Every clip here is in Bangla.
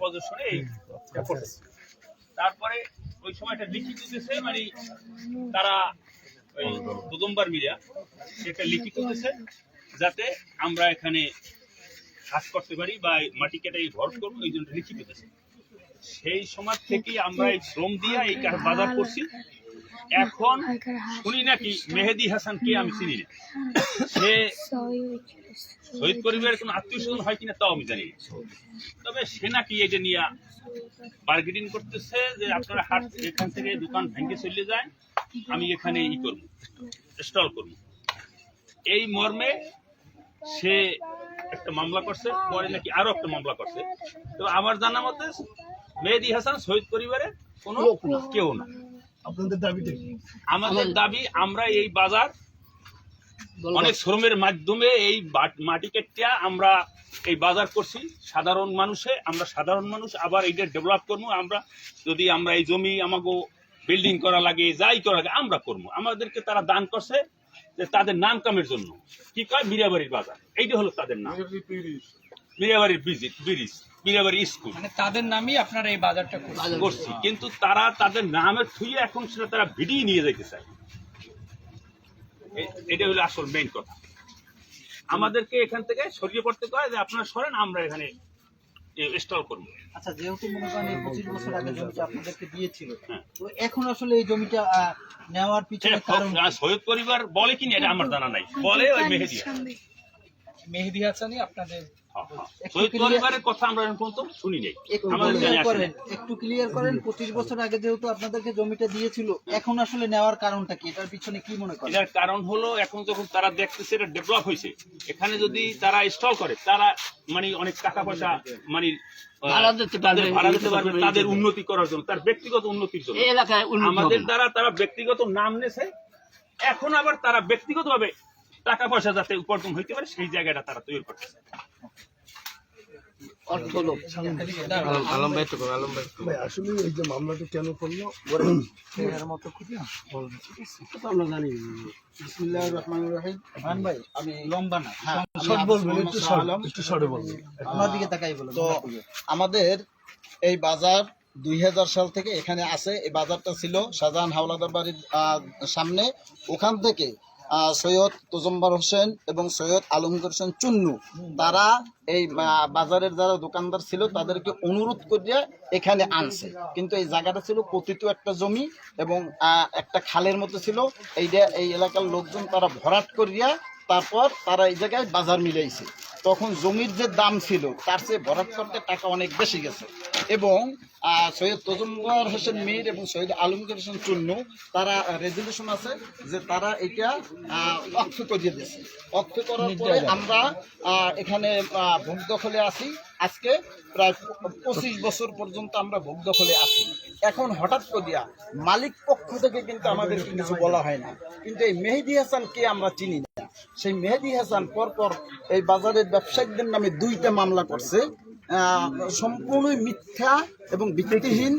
প্রদর্শনে এই করছে। তারপরে ওই সময়টা লিখিত দিতেছে, মানে তারা ওই দুদম্বার মিডিয়া সেটা লিখিত দিতেছে যাতে আমরা এখানে কাজ করতে পারি বা মাটি কেটে ভর করবো, এই জন্য লিখিত দিতেছে। সেই সময় থেকেই আমরা এই শ্রম দিয়ে এই বাজার করছি। এখন শুনি নাকি মেহেদী হাসান কে আমি চিনি না, সে শহীদ পরিবারের কোন আত্মীয় স্বজন হয় কিনা তাও আমি জানি না। তবে সে নাকি এটা নিয়ে বার্গেনিং করতেছে যে আপনারা হাট এখান থেকে দোকান ভেঙে চলে যায়, আমি এখানে ই করবো, স্টল করবো। এই মর্মে সে একটা মামলা করছে, পরে নাকি আরো একটা মামলা করছে। তো আমার জানা মতে মেহেদী হাসান শহীদ পরিবারের কোনো কেউ না। আপনাদের দাবিটা কি? আমাদের দাবি, আমরা এই বাজার অনেক শ্রমের মাধ্যমে এই মাটি কেটে আমরা এই বাজার করছি সাধারণ মানুষে, আমরা সাধারণ মানুষ আবার এইটা ডেভেলপ করবো। আমরা যদি আমরা এই জমি আমাকে বিল্ডিং করা লাগে, যাই করা লাগে আমরা করবো। আমাদেরকে তারা দান করছে যে তাদের নাম কামের জন্য, কি কয় মিরাবাড়ির বাজার, এইটা হলো তাদের নাম, মিরাবাড়ির ব্রিজ, মিরাবাড়ি স্কুল, মানে তাদের নামই আপনারা এই বাজারটা করছি। কিন্তু তারা তাদের নামের থুয়ে এখন সেটা তারা ভিডিও নিয়ে যেতে চায়। এটা হলো আসল মেইন কথা। আমাদেরকে এখান থেকে সরিয়ে পড়তে কয় যে আপনারা সরেন, আমরা এখানে স্টল করবো। আচ্ছা, যেহেতু মনে করেন 25 বছর আগে জমিটা আপনাদেরকে দিয়েছিল, হ্যাঁ। তো এখন আসলে এই জমিটা নেওয়ার পিছনে কারণ শহীদ পরিবার বলে কিনা এটা আমার জানা নাই, বলে ওই মেহেদী হাসানই আপনাদের শহীদ পরিবারের কথা আমরা এখন পর্যন্ত শুনি নাই। একটু ক্লিয়ার করেন 25 বছর আগে যেহেতু আপনাদেরকে জমিটা দিয়েছিল, এখন আসলে নেওয়ার কারণটা কি? এটার পিছনে কি মনে করেন? এটার কারণ হলো এখন যখন তারা দেখতেছে এটা ডেভেলপ হয়েছে, এখানে যদি তারা স্টল করে তারা মানে অনেক টাকা পয়সা মানে ভাড়া দিতে পারবে তাদের উন্নতি করার জন্য, তার ব্যক্তিগত উন্নতির জন্য। আমাদের দ্বারা তারা ব্যক্তিগত নাম নেছে, এখন আবার তারা ব্যক্তিগত ভাবে টাকা পয়সা যাতে উপার্জন হইতে পারে সেই জায়গাটা তারা তৈরি করতেছে। ভাই আসলে এই যে মামলাটা কেন করলো আমরা জানি। বিসমিল্লাহির রহমানির রহিম। মান ভাই, আমি লম্বা না, শর্ট বলবেন, একটু শর্টে বলবেন। আমার দিকে তাকাই বলুন। তো আমাদের এই বাজার 2000 সাল থেকে এখানে আছে। এই বাজারটা ছিল শাহজাহান হাওলাদার বাড়ির সামনে। ওখান থেকে সৈয়দ তোজম্বার হোসেন এবং সৈয়দ আলমগীর হোসেন চুন্নু, তারা এই বাজারের যারা দোকানদার ছিল তাদেরকে অনুরোধ করিয়া এখানে আনছে। কিন্তু এই জায়গাটা ছিল পতিত একটা জমি এবং একটা খালের মতো ছিল। এইটা এই এলাকার লোকজন তারা ভরাট করিয়া তারপর তারা এই জায়গায় বাজার মিলাইছে। তখন জমির যে দাম ছিল তার চেয়ে ভরাট করতে টাকা অনেক বেশি গেছে এবং সৈয়দ তোজম্বার হোসেন মীর এবং সৈয়দ আলমগীর হোসেন চুন্নু তারা রেজুলেশন আছে যে তারা এটা অক্ষ করিয়ে দিয়েছে। অক্ষ করার পরে আমরা এখানে ভোগ দখলে আছি। আজকে প্রায় 25 বছর পর্যন্ত আমরা ভোগ দখলে আছি। এখন হঠাৎ করিয়া মালিক পক্ষ থেকে কিন্তু আমাদের কিছু বলা হয় না, কিন্তু এই মেহেদী হাসানকে আমরা চিনি না। সেই মেহেদী হাসান পরপর এই বাজারের ব্যবসায়ীদের নামে 2টা মামলা করছে, সম্পূর্ণই মিথ্যা এবং ভিত্তিহীন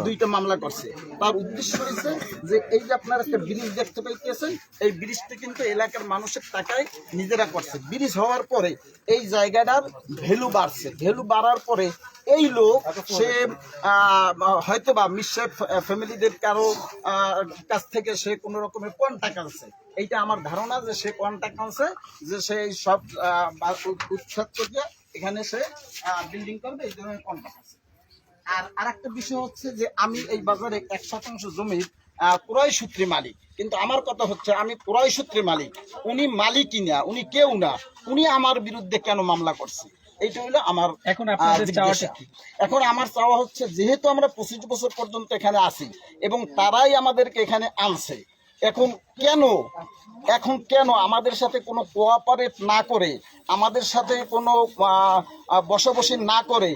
2টা মামলা করছে। তার উদ্দেশ্য হচ্ছে যে এই যে আপনারা একটা ব্রিজ দেখতে পাইতেছেন, এই ব্রিজটা কিন্তু এলাকার মানুষের টাকায় নিজেরা করছে। ব্রিজ হওয়ার পরে এই জায়গাটার ভ্যালু বাড়ছে। ভ্যালু বাড়ার পরে এই লোক সে হয়তো বা মিশ্র ফ্যামিলিদের কারো কাছ থেকে সে কোনো রকমের কন্ট্যাক্ট আনছে। এইটা আমার ধারণা যে সে কন্ট্যাক্ট আনছে, যে সে সব উচ্ছেদ করিয়া এখানে সে বিল্ডিং করবে, এই ধরনের কন্ট্যাক্ট আছে। আর আরেকটা বিষয় হচ্ছে যে আমি এই বাজারে 1% জমির ক্রয় সূত্রে মালিক, কিন্তু আমার কথা হচ্ছে আমি ক্রয় সূত্রে মালিক, উনি মালিকই না, উনি কেউ না। উনি আমার বিরুদ্ধে কেন মামলা করছে? এইটা হলো আমার এখন আপনাদের চাওয়াটা কি? এখন আমার চাওয়া হচ্ছে যেহেতু আমরা 25 বছর পর্যন্ত এখানে আছি এবং তারাই আমাদেরকে এখানে আনছে, এখন কেন আমাদের সাথে কোনো কোঅপারেট না করে, আমাদের সাথে কোনো বসাবসি না করে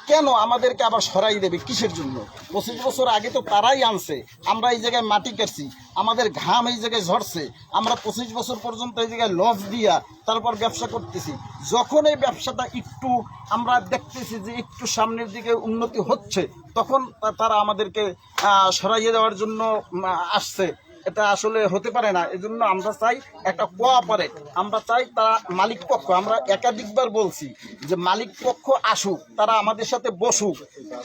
কেন আমাদেরকে আবার সরাই দেবে? কিসের জন্য? 25 বছর আগে তো তারাই আনছে। আমরা এই জায়গায় মাটি কাটছি, আমাদের ঘাম এই জায়গায় ঝরছে, আমরা 25 বছর পর্যন্ত এই জায়গায় লস দিয়া তারপর ব্যবসা করতেছি। যখন এই ব্যবসাটা একটু আমরা দেখতেছি যে একটু সামনের দিকে উন্নতি হচ্ছে, তখন তারা আমাদেরকে সরাইয়ে দেওয়ার জন্য আসছে। এটা আসলে হতে পারে না। এজন্য আমরা চাই একটা কোঅপারেট, আমরা চাই তারা মালিক পক্ষ, আমরা একাধিকবার বলছি যে মালিক পক্ষ আসুক, তারা আমাদের সাথে বসুক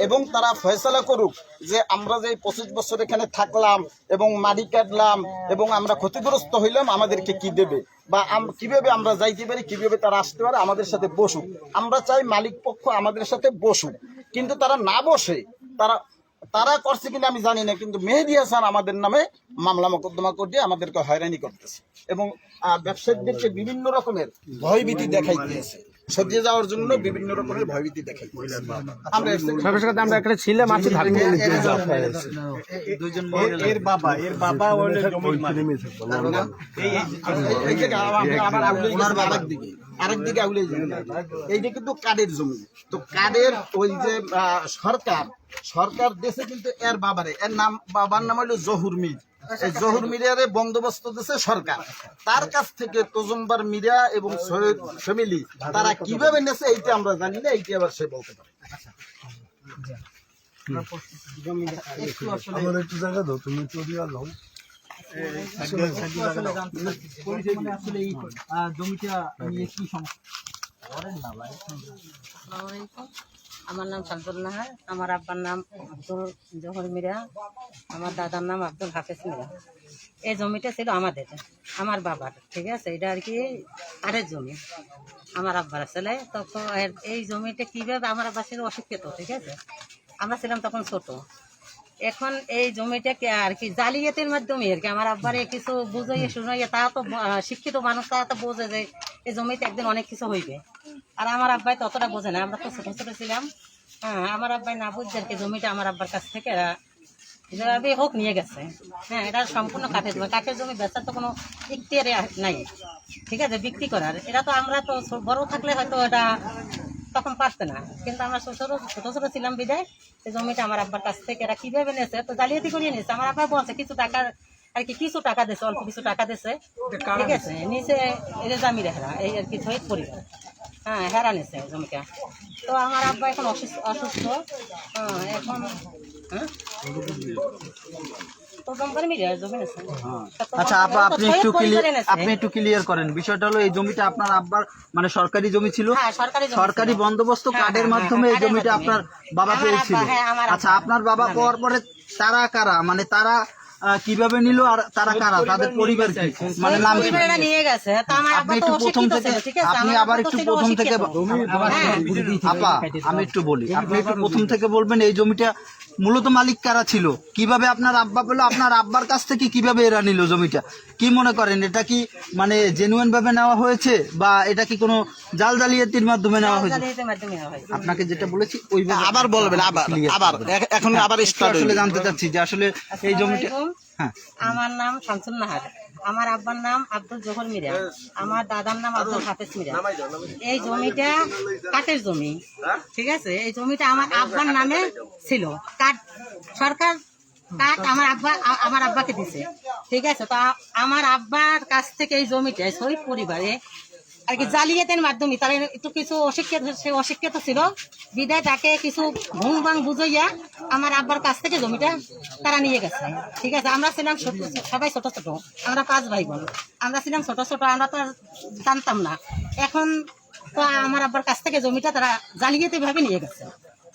এবং তারা ফয়সালা করুক যে আমরা যে 25 বছর এখানে থাকলাম এবং মাটি কাটলাম এবং আমরা ক্ষতিগ্রস্ত হইলাম, আমাদেরকে কি দেবে বা কিভাবে আমরা যাইতে পারি, কিভাবে তারা আসতে পারে, আমাদের সাথে বসুক। আমরা চাই মালিক পক্ষ আমাদের সাথে বসুক, কিন্তু তারা না বসে, তারা করছে কিনা আমি জানি না, কিন্তু মেহেদী হাসান আমাদের নামে মামলা মোকদ্দমা করে আমাদেরকে হয়রানি করতেছে এবং ব্যবসায়ীদেরকে বিভিন্ন রকমের ভয়ভীতি দেখাইতেছে, সরিয়ে যাওয়ার জন্য বিভিন্ন রকমের ভয়ভীতি দেখাইতেছে। আমরা একটা ছিলাম আছে এর বাবা আরেক দিকে আউলে এইটা কিন্তু কাদের জমি। তো কাদের ওই যে সরকার দেশে কিন্তু এর বাবার নাম হলো জহুর মির। এই জহুর মিরারে বন্দোবস্ত দিয়েছে সরকার, তার কাছ থেকে তোজম্বার মিরা এবং সৈয়দ ফ্যামিলি তারা কিভাবে নেছে এইটা আমরা জানি না, এইটা আবার সে বলতে পারে। আমার একটু জায়গা দাও, তুমি চলে যাও। জমিটা নিয়ে কি সমস্যা? আমার নাম শামসুল নাহার, আমার আব্বার নাম আব্দুল জহর মিরা, আমার দাদার নাম আব্দুল হাফেজ মিরা। এই জমিটা ছিল আমাদের, আমার বাবার, ঠিক আছে। এটা আর কি আরেক জমি, আমার আব্বার ছেলে। তখন এই জমিটা কীভাবে, আমার আব্বা ছিল অশিক্ষিত, ঠিক আছে, আমরা ছিলাম তখন ছোট। এখন এই জমিটাকে আর কি জালিয়াতির মাধ্যমে আর কি আমার আব্বারে কিছু বুঝাইয়ে শুনাইয়ে, তা তো শিক্ষিত মানুষ, তারা তো বোঝে যে এই জমিতে একদিন অনেক কিছু হইবে। আর আমার আব্বাই তো অতটা বোঝে না, আমরা তো ছোটো ছোটো ছিলাম। হ্যাঁ, আমার আব্বাই না বুঝছে আর কি জমিটা আমার আব্বার কাছ থেকে এরা যেভাবে হোক নিয়ে গেছে। হ্যাঁ, এটা সম্পূর্ণ কাঠের জমি, কাঠের জমি বেচার তো কোনো ইখতিয়ারে নাই, ঠিক আছে, বিক্রি করার। এটা তো আমরা তো বড় থাকলে হয়তো এটা তখন পারছে না, কিন্তু আমরা ছোট ছোট ছিলাম বিদায় এই জমিটা আমার আব্বার কাছ থেকে এরা কিভাবে নিয়েছে, তো জালিয়াতি করিয়ে নিয়েছে। আমার আব্বা বলছে কিছু টাকার আর কি, কিছু টাকা দিয়েছে, অল্প কিছু টাকা দিয়েছে, ঠিক আছে, নিচে এদের জামি রেখা এই আর কি শহীদ পরিবার, হ্যাঁ, হেরা নিয়েছে জমিটা। তো আমার আব্বা এখন অসুস্থ, এখন আচ্ছা আপা, আপনি একটু ক্লিয়ার করেন বিষয়টা। হলো এই জমিটা আপনার আব্বার মানে সরকারি জমি ছিল, সরকারি বন্দোবস্ত কার্ডের মাধ্যমে এই জমিটা আপনার বাবা পেয়েছিল। আচ্ছা, আপনার বাবা পাওয়ার পরে তারা কারা, মানে তারা কিভাবে নিল আর তারা কারা, তাদের পরিবার কি, মানে নাম কি? আপনি একটু প্রথম থেকে, আপনি আবার একটু প্রথম থেকে আপা আমি একটু বলি, আপনি একটু প্রথম থেকে বলবেন এই জমিটা মূলত মালিক কারা ছিল, কিভাবে আপনার আব্বা পেলো, আপনার আব্বার কাছ থেকে কিভাবে এরা নিল জমিটা, কি মনে করেন এটা কি মানে জেনুইন ভাবে নেওয়া হয়েছে বা এটা কি কোনো জাল জালিয়াতির মাধ্যমে নেওয়া হয়েছে? আপনাকে যেটা বলেছি ওইভাবে আবার বলবেন, আবার এখন আবার আসলে জানতে চাচ্ছি যে আসলে এই জমিটা। হ্যাঁ, আমার নাম শামসুল নাহার, আমার আব্বার নাম আব্দুল জহর মিরা, আমার দাদার নাম আব্দুল হাফেজ মিরা। এই জমিটা কাঠের জমি, ঠিক আছে, এই জমিটা আমার আব্বার নামে ছিল, কাঠ সরকার কাঠ আমার আব্বাকে দিছে, ঠিক আছে। তো আমার আব্বার কাছ থেকে এই জমিটা শহীদ পরিবারে আর কি জালিয়াতের মাধ্যমে তারা একটু কিছু অশিক্ষিত ছিল বিদায় তাকে কিছু ভুং ভাং বুঝাইয়া আমার আব্বার কাছ থেকে জমিটা তারা নিয়ে গেছে, ঠিক আছে। আমরা ছিলাম সবাই ছোট ছোট, আমরা 5 ভাই বোন, আমরা ছিলাম ছোট ছোট, আমরা তো জানতাম না। এখন তো আমার আব্বার কাছ থেকে জমিটা তারা জালিয়াতি ভাবে নিয়ে গেছে,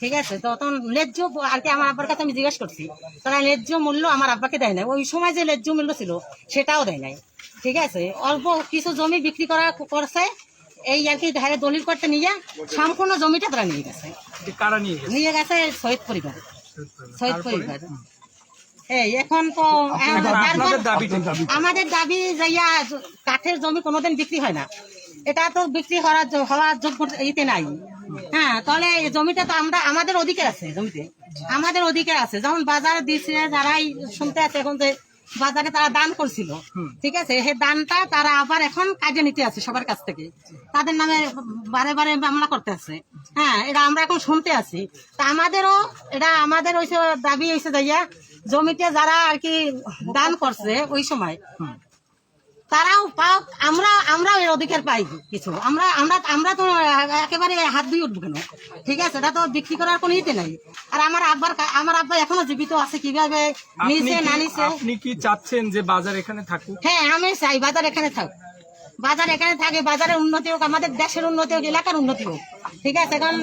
ঠিক আছে। তো তখন ন্যায্য আর কি আমার আব্বার কাছে আমি জিজ্ঞেস করছি, তারা ন্যায্য মূল্য আমার আব্বাকে দেয় নাই, ওই সময় যে ন্যায্য মূল্য ছিল সেটাও দেয় নাই, ঠিক আছে। অল্প কিছু জমি বিক্রি করছে এই আর কি ধারে দলিল করতে নিয়ে সম্পূর্ণ জমিটা তারা নিয়ে গেছে। নিয়ে গেছে শহীদ পরিবার। এই এখন তো আমাদের দাবি যাইয়া কাঠের জমি কোনোদিন বিক্রি হয় না, এটা তো বিক্রি হওয়ার যোগ্য ইতে নাই। হ্যাঁ, তাহলে এই জমিটা তো আমাদের অধিকার আছে, জমিতে আমাদের অধিকার আছে। যেমন বাজারে দিচ্ছে, যারাই শুনতে আছে এখন যে বাজারে তারা দান করছিল, ঠিক আছে, সেই দানটা তারা আবার এখন কাজে নিতে আছে সবার কাছ থেকে, তাদের নামে বারে বারে মামলা করতে আছে। হ্যাঁ, এটা আমরা এখন শুনতে আছি। তা আমাদেরও এটা আমাদের হয়েছে দাবি হয়েছে যাইয়া জমিতে যারা আর কি দান করছে ওই সময় তারাও পাক, আমরাও এর অধিকার পাই কিছু। আমরা তো একেবারে হাত দিয়ে উঠবো কেন? ঠিক আছে, এটা তো বিক্রি করার কোনো ইতে নাই। আর আমার আব্বা এখনো জীবিত আছে, কিভাবে নিচে না নিচে। আপনি কি চাচ্ছেন যে বাজার এখানে থাকুক? হ্যাঁ, আমি চাই বাজার এখানে থাক, বাজার এখানে থাকে, বাজারের উন্নতি হোক, আমাদের দেশের উন্নতি হোক, এলাকার উন্নতি হোক। ঠিক আছে, কারণ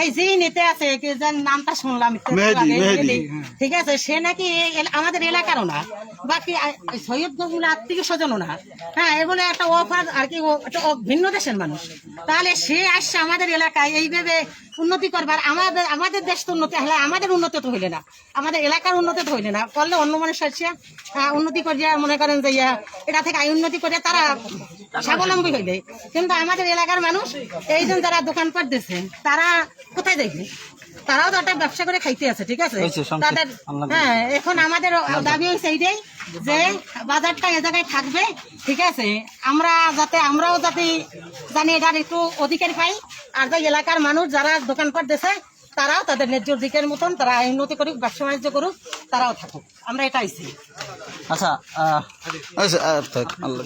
এই যে নিতে আছে, যার নামটা শুনলাম একটু আগে, মেহেদী, ঠিক আছে, সে নাকি আমাদের এলাকারও না, বাকি সৈয়দগুলো আত্মীয় স্বজনও না। হ্যাঁ, এগুলো একটা অফার আর কি, একটা ভিন্ন দেশের মানুষ। তাহলে সে আসছে আমাদের এলাকায় এইভাবে উন্নতি করবার। আমাদের দেশ তো উন্নতি হলে, আমাদের উন্নতি তো হইলে না, আমাদের এলাকার উন্নতি তো হইলে না। করলে অন্য মানুষ আসছে উন্নতি করিয়া, মনে করেন যে এটা থেকে আয় উন্নতি করে তারা স্বাবলম্বী হইবে। কিন্তু আমাদের এলাকার মানুষ এই যে যারা দোকানপাট দিচ্ছে, তারা কোথায় দেখবে? তারাও তো একটা ব্যবসা করে খাইতে আছে। ঠিক আছে, তাদের হ্যাঁ, এখন আমাদের দাবি হয়েছে এইটাই যে বাজারটা এ জায়গায় থাকবে। ঠিক আছে, আমরাও যাতে জানি এটার একটু অধিকার পাই। আর যে এলাকার মানুষ যারা দোকানপাট দিচ্ছে, তারাও তাদের ন্যায্য অধিকারের মতন তারা উন্নতি করুক, ব্যবসা বাণিজ্য করুক, তারাও থাকুক। আমরা এটাই চাই। আচ্ছা, আল্লাহ